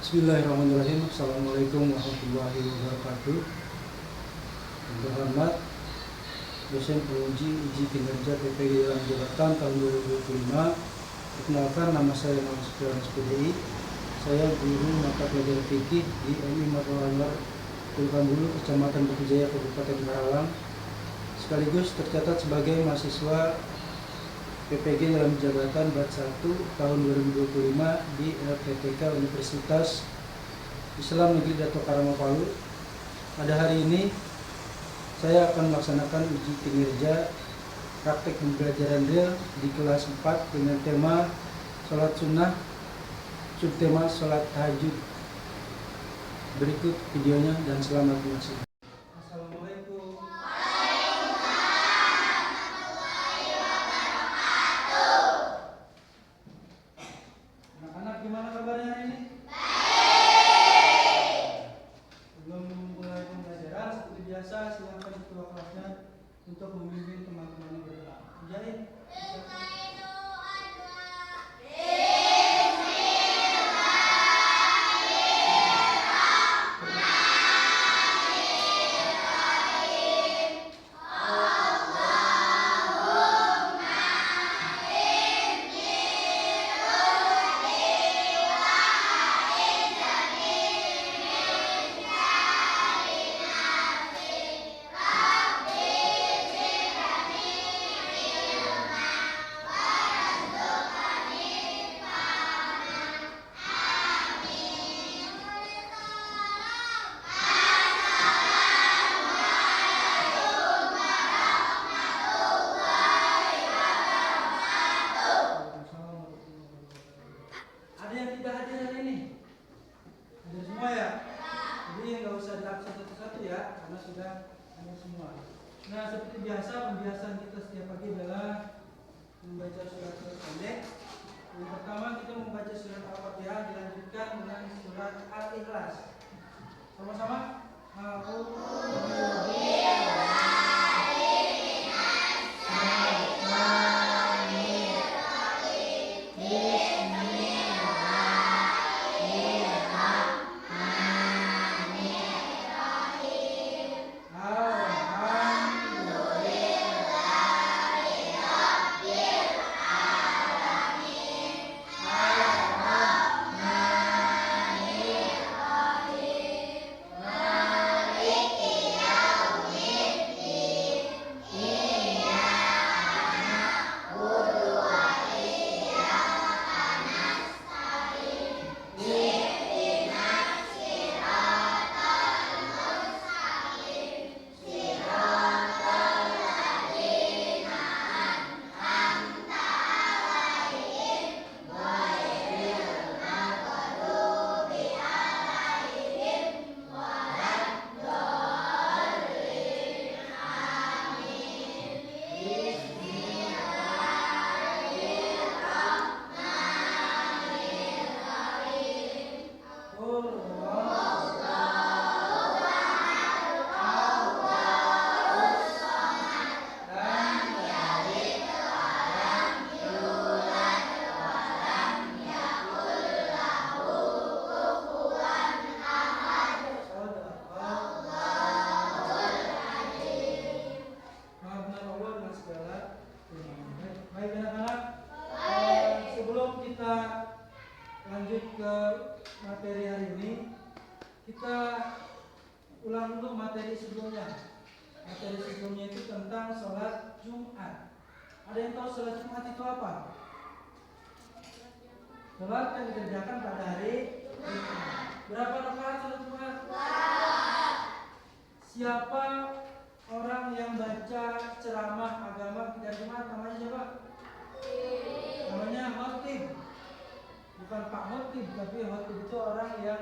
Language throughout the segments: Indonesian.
Bismillahirrahmanirrahim. Assalamualaikum warahmatullahi wabarakatuh. Yang terhormat dosen penguji uji kinerja PPG dalam jabatan tahun 2025. Perkenalkan, nama saya Muhammad Sufyan SPDI. Saya guru mata pelajaran fikih di MI Marwah Anwar Tulkambulu, Kecamatan Bukit Jaya, Kabupaten Karawang. Sekaligus tercatat sebagai mahasiswa PPG dalam jabatan Batch 1 tahun 2025 di LPTK Universitas Islam Negeri Dato Karama Palu. Pada hari ini saya akan melaksanakan uji kinerja praktek pembelajaran real di kelas 4 dengan tema sholat sunnah, subtema sholat tahajud. Berikut videonya dan selamat menyaksikan. Assalamualaikum. Anak-anak, gimana kabarnya hari ini? Sebelum mulai pembelajaran, seperti biasa silakan ketua kelasnya untuk memimpin teman-temannya berdoa. Jadi, ada yang tidak hadir hari ini? Hadir semua ya? Jadi nggak usah diabsen satu-satu ya, karena sudah hadir semua. Nah, seperti biasa pembiasaan kita setiap pagi adalah membaca surat-surat pendek. Yang pertama kita membaca surat Al-Fatihah, dilanjutkan dengan surat Al-Ikhlas. Sama-sama. Baik anak-anak, sebelum kita lanjut ke materi hari ini, kita ulang dulu materi sebelumnya. Materi sebelumnya itu tentang sholat Jumat. Ada yang tahu sholat Jumat itu apa? Sholat yang dikerjakan pada hari Jumat. Berapa rakaat sholat Jumat? Siapa orang yang baca ceramah agama pada Jumat? Namanya siapa? Namanya khotib. Bukan Pak Khotib, tapi khotib itu orang yang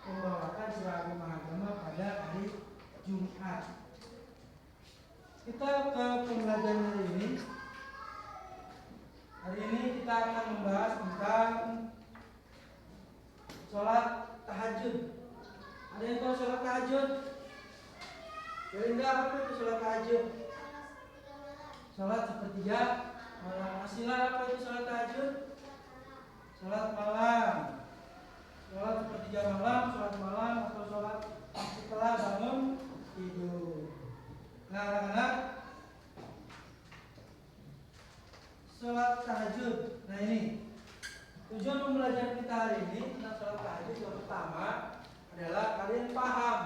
membawakan ceramah agama pada hari Jumat. Kita ke pembelajaran hari ini. Hari ini kita akan membahas tentang sholat tahajud. Ada yang tahu sholat tahajud? Belinda, apa itu sholat tahajud? Sholat sepertiga malam. Asila, apa itu sholat tahajud? Sholat malam. Sholat sepertiga pelajaran kita hari ini tentang sholat tahajud yang pertama adalah kalian paham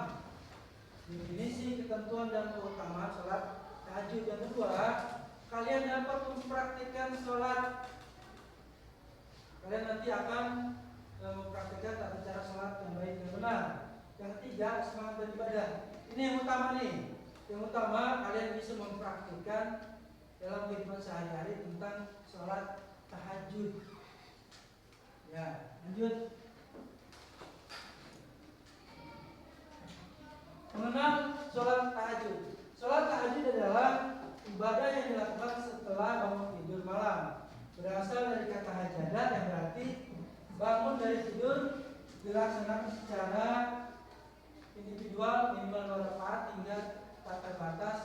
definisi, ketentuan dan keutamaan sholat tahajud. Yang kedua, kalian dapat mempraktikkan sholat. Kalian nanti akan mempraktikkan tata cara sholat yang baik dan benar. Yang ketiga, semangat beribadah. Ini yang utama nih. Yang utama kalian bisa mempraktikkan dalam kehidupan sehari-hari tentang sholat tahajud. Ya, lanjut. Mengenal sholat tahajud. Sholat tahajud adalah ibadah yang dilakukan setelah bangun tidur malam. Berasal dari kata hajadah yang berarti bangun dari tidur, dilaksanakan secara individual minimal 2 rakaat hingga tak terbatas.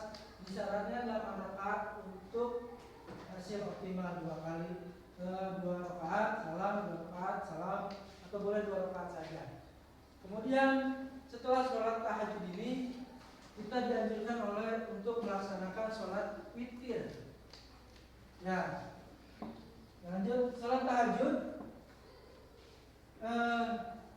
Syaratnya 8 rakaat untuk hasil optimal 2 kali 2 rakaat salam, 2 rakaat salam, atau boleh 2 rakaat saja. Kemudian setelah sholat tahajud ini kita dianjurkan untuk melaksanakan sholat witir. Ya, lanjut. Sholat tahajud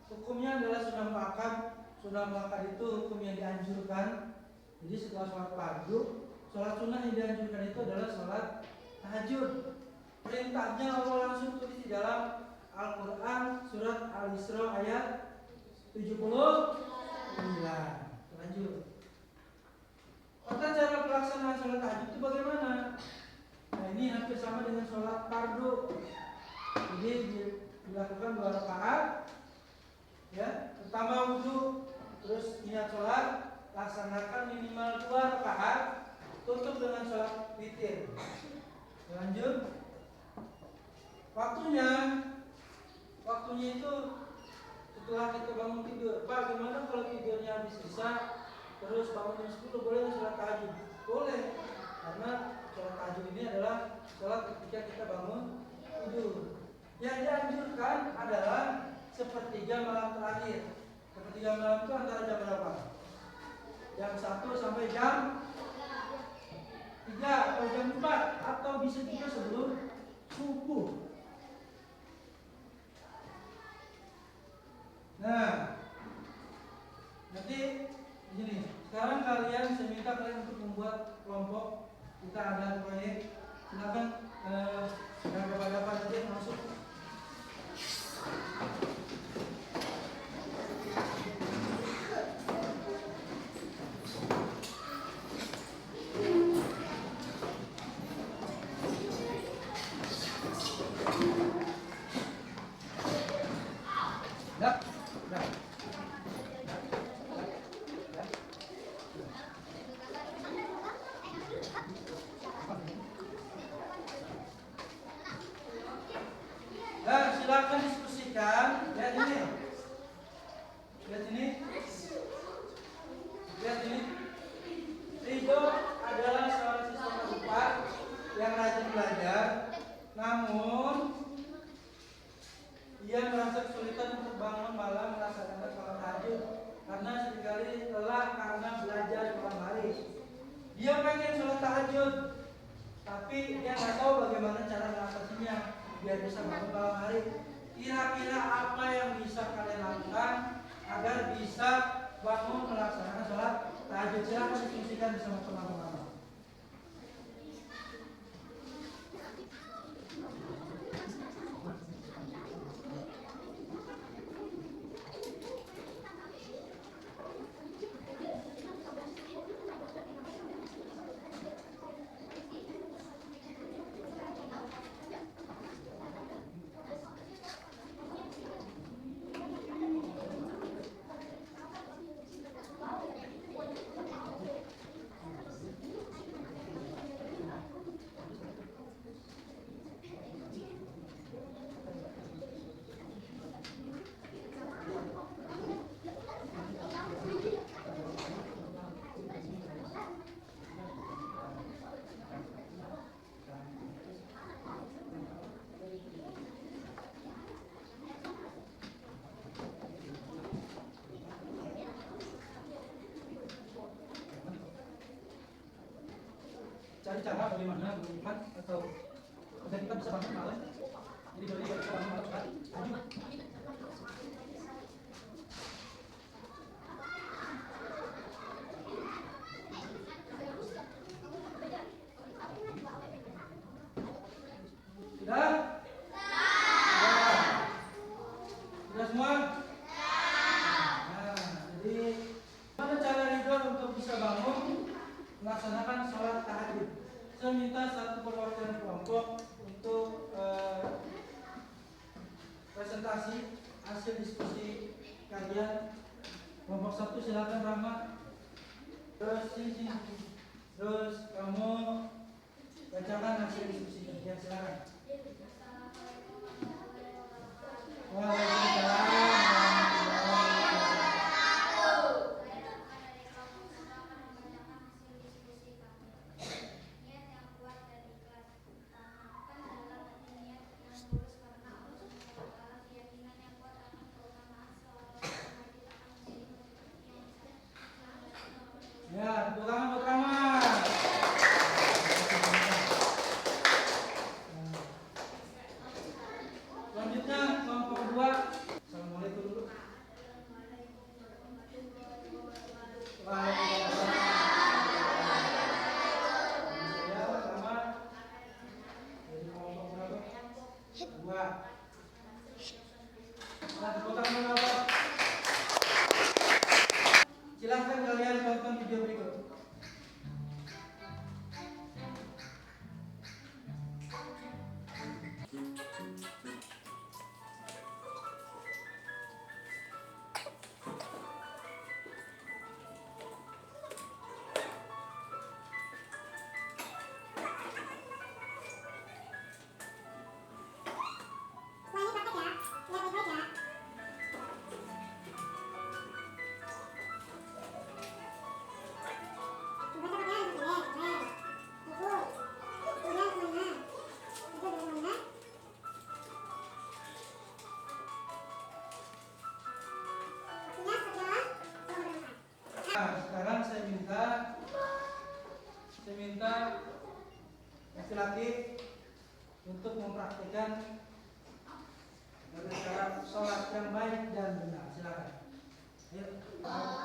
hukumnya adalah sunnah muakkad. Sunnah muakkad itu hukum yang dianjurkan. Jadi setelah sholat fardu, sholat sunnah yang dianjurkan itu adalah sholat tahajud. Perintahnya Allah langsung tulis di dalam Al-Quran surat Al-Isra ayat 79. Lanjut. Tata cara pelaksanaan sholat tahajud itu bagaimana? Nah, ini hampir sama dengan sholat fardu. Jadi dilakukan 2 rakaat. Ya, pertama wudu, terus niat sholat, laksanakan minimal 2 rakaat, tutup dengan sholat witir. Lanjut. Waktunya itu setelah kita bangun tidur. Pak, gimana kalau tidurnya habis isya terus bangun jam 10, boleh nggak sholat tahajud? Boleh, karena sholat tahajud ini adalah sholat ketika kita bangun tidur. Yang dianjurkan adalah sepertiga malam terakhir. Sepertiga malam itu antara jam berapa? Jam 1 sampai jam 3 atau jam 4, atau bisa juga sebelum subuh. Nah, nanti di sini. Sekarang saya minta kalian untuk membuat kelompok. Kita ada proyek. Silakan yang bapak-bapak nanti masuk. Nah, silakan diskusikan. Lihat ini. Ridho adalah seorang siswa keempat yang rajin belajar, namun ia merasa kesulitan untuk bangun malam melaksanakan sholat tahajud karena seringkali lelah karena belajar di malam hari. Dia pengen sholat tahajud, tapi dia nggak tahu bagaimana cara mengatasinya biar bisa bangun malam hari. Kira-kira apa yang bisa kalian lakukan agar bisa bangun melaksanakan sholat tahajud? Silahkan diskusikan bersama teman-teman. Cari cara bagaimana atau kita bisa bangun malam. Jadi Sudah? Sudah semua? Nah, jadi mana cara Ridho untuk bisa bangun melaksanakan sholat tahajud? Saya minta satu perwakilan kelompok untuk presentasi hasil diskusi kalian. Kelompok 1 silakan Rahmat. Terus sini. Terus kamu bacakan hasil diskusinya. Ya silakan. Ya, tepuk tangan buat Rahmat. Selanjutnya kelompok 2. Assalamualaikum dulu. Waalaikumsalam. Ya, Rahmat. Jadi kelompok berapa? 2. Nah, tepuk tangan buat Rahmat. Silahkan kalian tonton video berikut. Nah, sekarang saya minta laki-laki untuk mempraktikkan cara sholat yang baik dan benar. Silakan. Ayo.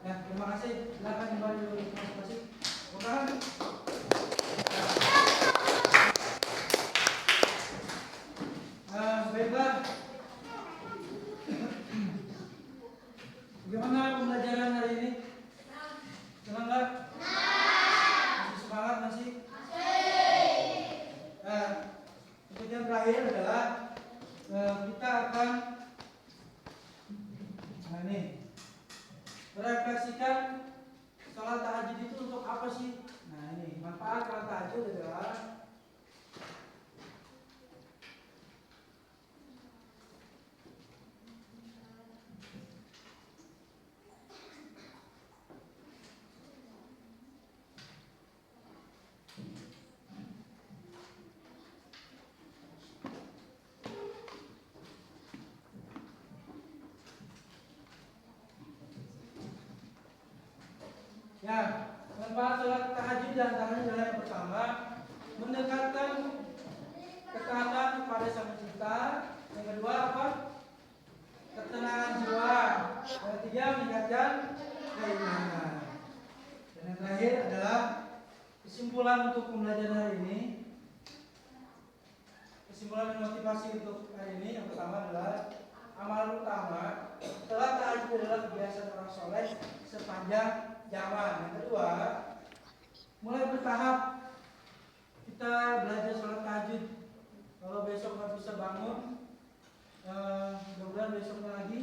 Ya, terima kasih. Silakan kembali dulu masing-masing. Bukan. Baiklah. Bagaimana pembelajaran hari ini? Senang nggak? Masih semangat masih? Nah, untuk yang terakhir adalah kita akan merefleksikan sholat tahajud itu untuk apa sih? Nah ini manfaat sholat tahajud adalah Ya, manfaat sholat tahajud diantaranya adalah yang pertama, mendekatkan ketaatan kepada Sang Pencipta. Yang kedua apa? Ketenangan jiwa. Yang ketiga meningkatkan keimanan. Dan yang terakhir adalah kesimpulan untuk pembelajaran hari ini. Kesimpulan dan motivasi untuk hari ini yang pertama adalah amal utama sholat tahajud adalah kebiasaan orang soleh sepanjang zaman. Yang kedua, mulai bertahap kita belajar sholat tahajud. Kalau besok nggak bisa bangun, mudah-mudahan besoknya lagi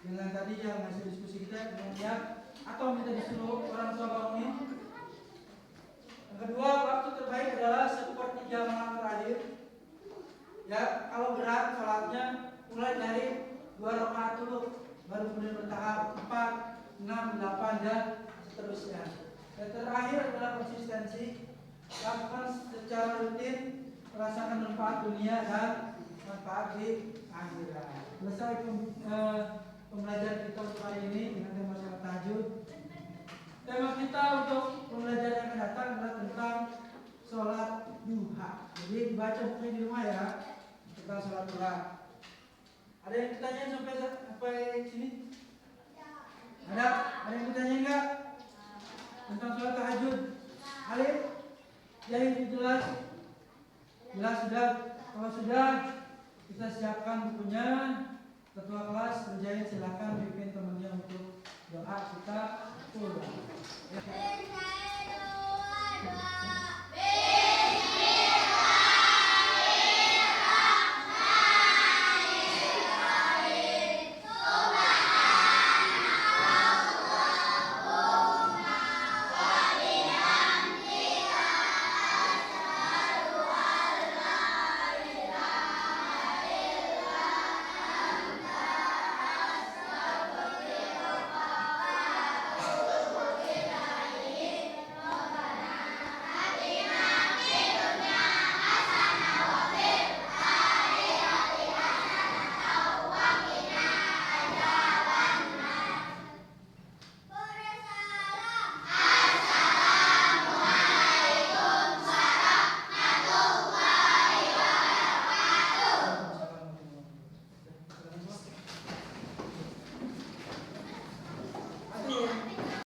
dengan tadi yang hasil diskusi kita kemudian atau minta disuruh orang tua bangunin. Yang kedua, waktu terbaik adalah sepertiga malam terakhir. Ya, kalau berat sholatnya mulai dari 2 rakaat dulu, baru kemudian bertahap 4, 6, 8 dan seterusnya. Dan terakhir adalah konsistensi, lakukan secara rutin, merasakan manfaat dunia dan manfaat di akhirat. Selesai pembelajaran kita untuk hari ini dengan tema sholat tahajud. Tema kita untuk pembelajaran yang akan datang adalah tentang sholat duha. Jadi dibaca bukunya di rumah ya, tentang sholat duha. Ada yang ditanyain sampai sini? Ada yang ditanya enggak? Tentang sholat tahajud. Alif? Jadi jelas? Jelas sudah? Kalau sudah, kita siapkan bukunya. Ketua kelas kerjain, silakan bimbing temannya untuk doa kita pulang.